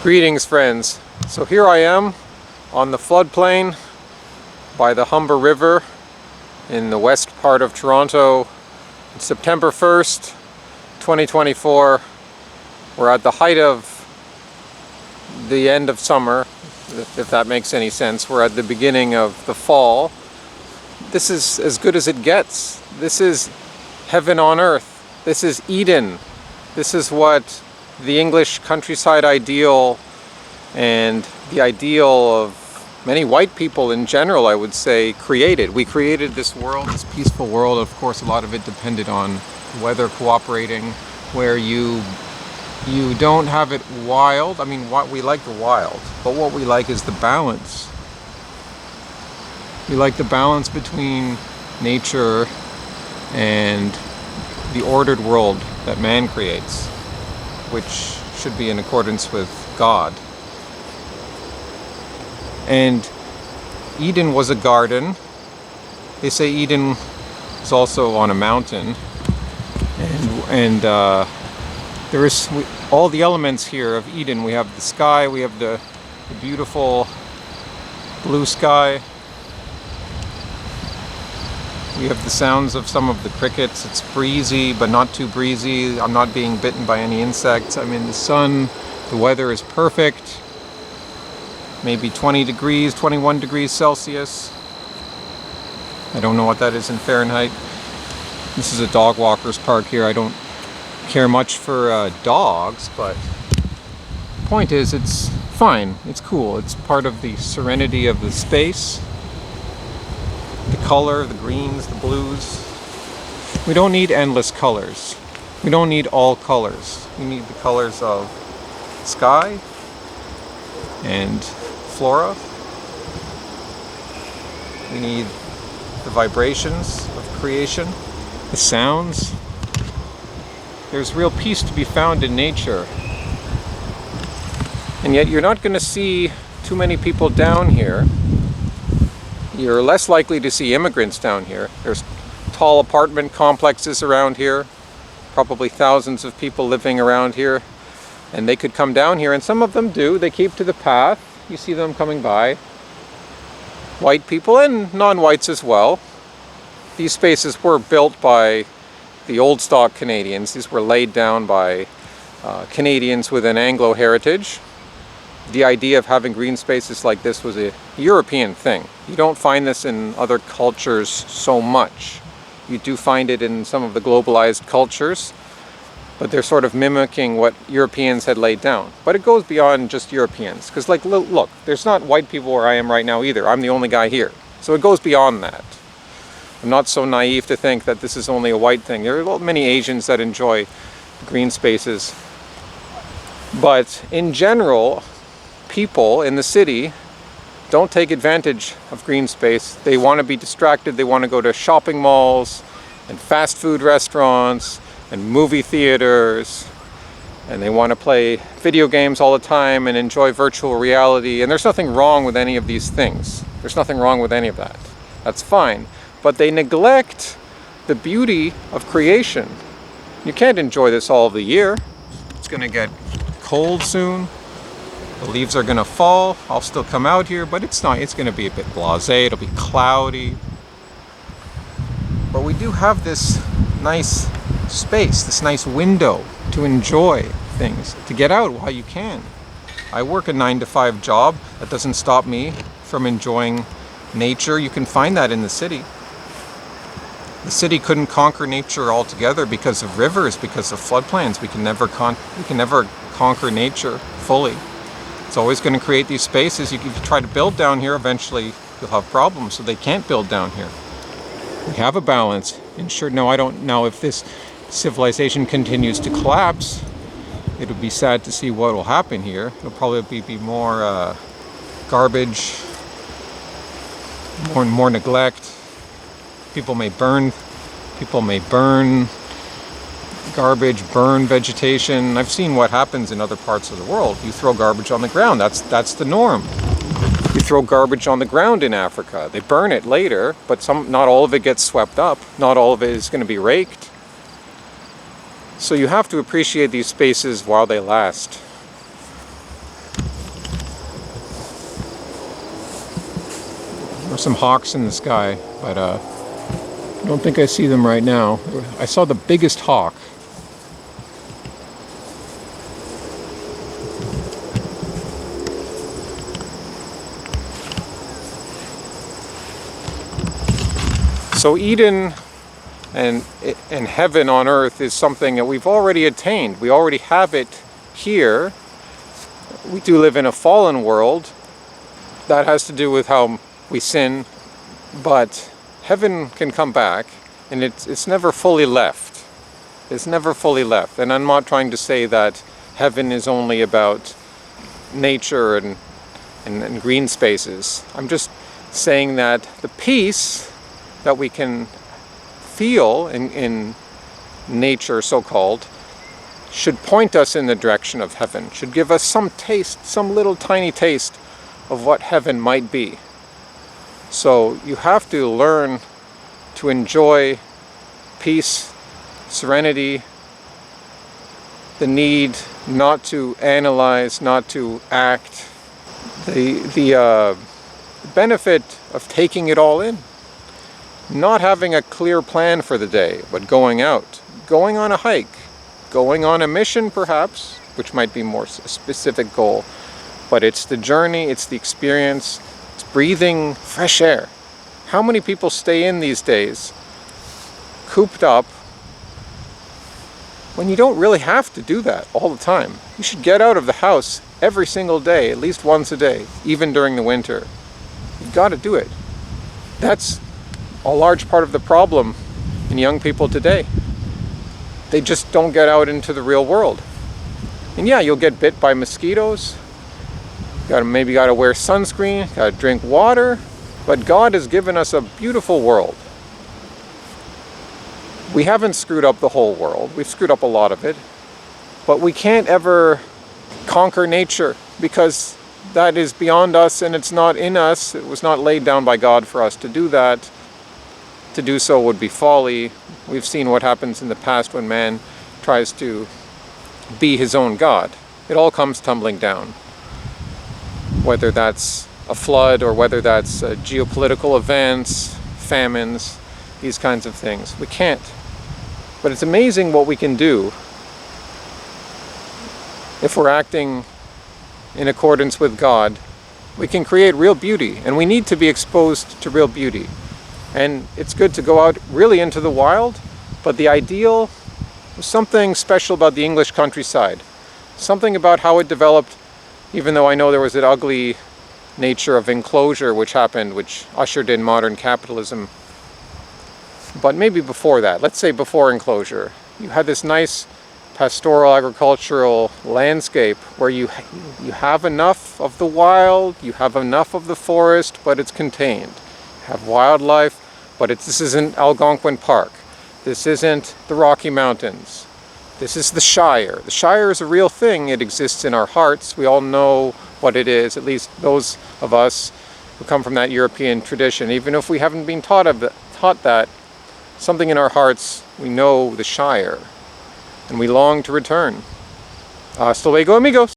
Greetings, friends. So here I am on the floodplain by the Humber River in the west part of Toronto. It's September 1st, 2024. We're at the height of the end of summer, if that makes any sense. We're at the beginning of the fall. This is as good as it gets. This is heaven on earth. This is Eden. This is what the English countryside ideal and the ideal of many white people in general, I would say, created. We created this world, this peaceful world. Of course, a lot of it depended on weather cooperating, where you don't have it wild. I mean, we like the wild, but what we like is the balance. We like the balance between nature and the ordered world that man creates, which should be in accordance with God. And Eden was a garden. They say Eden is also on a mountain, and there is all the elements here of Eden. We have the sky, we have the beautiful blue sky. We have the sounds of some of the crickets. It's breezy, but not too breezy. I'm not being bitten by any insects. I'm in the sun. The weather is perfect. Maybe 20 degrees, 21 degrees Celsius. I don't know what that is in Fahrenheit. This is a dog walker's park here. I don't care much for dogs, but the point is, it's fine. It's cool. It's part of the serenity of the space. The color, the greens, the blues. We don't need endless colors. We don't need all colors. We need the colors of sky and flora. We need the vibrations of creation, the sounds. There's real peace to be found in nature. And yet you're not going to see too many people down here. You're less likely to see immigrants down here. There's tall apartment complexes around here, probably thousands of people living around here, and they could come down here, and some of them do. They keep to the path. You see them coming by. White people and non-whites as well. These spaces were built by the old stock Canadians. These were laid down by Canadians with an Anglo heritage. The idea of having green spaces like this was a European thing. You don't find this in other cultures so much. You do find it in some of the globalized cultures, but they're sort of mimicking what Europeans had laid down. But it goes beyond just Europeans, because like, look, there's not white people where I am right now either. I'm the only guy here. So it goes beyond that. I'm not so naive to think that this is only a white thing. There are many Asians that enjoy green spaces. But in general, people in the city don't take advantage of green space. They want to be distracted. They want to go to shopping malls and fast food restaurants and movie theaters, and they want to play video games all the time and enjoy virtual reality. And there's nothing wrong with any of these things. There's nothing wrong with any of that. That's fine. But they neglect the beauty of creation. You can't enjoy this all of the year. It's going to get cold soon. The leaves are going to fall. I'll still come out here, but it's not. It's going to be a bit blasé. It'll be cloudy. But we do have this nice space, this nice window to enjoy things, to get out while you can. I work a 9-to-5 job. That doesn't stop me from enjoying nature. You can find that in the city. The city couldn't conquer nature altogether because of rivers, because of floodplains. We can never conquer nature fully. It's always going to create these spaces. If you try to build down here, eventually you'll have problems, so they can't build down here. We have a balance. And sure, no, I don't know if this civilization continues to collapse. It would be sad to see what will happen here. It'll probably be more garbage, more neglect. People may burn garbage, burn vegetation. I've seen what happens in other parts of the world. You throw garbage on the ground. That's the norm. You throw garbage on the ground in Africa. They burn it later, but not all of it gets swept up. Not all of it is going to be raked. So you have to appreciate these spaces while they last. There's some hawks in the sky, but I don't think I see them right now. I saw the biggest hawk. So Eden and heaven on earth is something that we've already attained. We already have it here. We do live in a fallen world. That has to do with how we sin, but heaven can come back, and it's never fully left. It's never fully left. And I'm not trying to say that heaven is only about nature and green spaces. I'm just saying that the peace that we can feel in nature, so-called, should point us in the direction of heaven, should give us some taste, some little tiny taste of what heaven might be. So you have to learn to enjoy peace, serenity, the need not to analyze, not to act, the benefit of taking it all in. Not having a clear plan for the day, but going out, going on a hike, going on a mission perhaps, which might be more a specific goal, but it's the journey, it's the experience, it's breathing fresh air. How many people stay in these days, cooped up, when you don't really have to do that all the time? You should get out of the house every single day, at least once a day, even during the winter. You've got to do it. That's a large part of the problem in young people today. They just don't get out into the real world. And yeah, you'll get bit by mosquitoes. Maybe got to wear sunscreen, got to drink water. But God has given us a beautiful world. We haven't screwed up the whole world. We've screwed up a lot of it. But we can't ever conquer nature, because that is beyond us and it's not in us. It was not laid down by God for us to do that. To do so would be folly. We've seen what happens in the past when man tries to be his own God. It all comes tumbling down. Whether that's a flood or whether that's geopolitical events, famines, these kinds of things. We can't. But it's amazing what we can do if we're acting in accordance with God. We can create real beauty, and we need to be exposed to real beauty. And it's good to go out really into the wild, but the ideal was something special about the English countryside. Something about how it developed, even though I know there was an ugly nature of enclosure which happened, which ushered in modern capitalism. But maybe before that, let's say before enclosure, you had this nice pastoral agricultural landscape where you have enough of the wild, you have enough of the forest, but it's contained. You have wildlife, but this isn't Algonquin Park. This isn't the Rocky Mountains. This is the Shire. The Shire is a real thing. It exists in our hearts. We all know what it is, at least those of us who come from that European tradition. Even if we haven't been taught that, something in our hearts, we know the Shire, and we long to return. Hasta luego, amigos.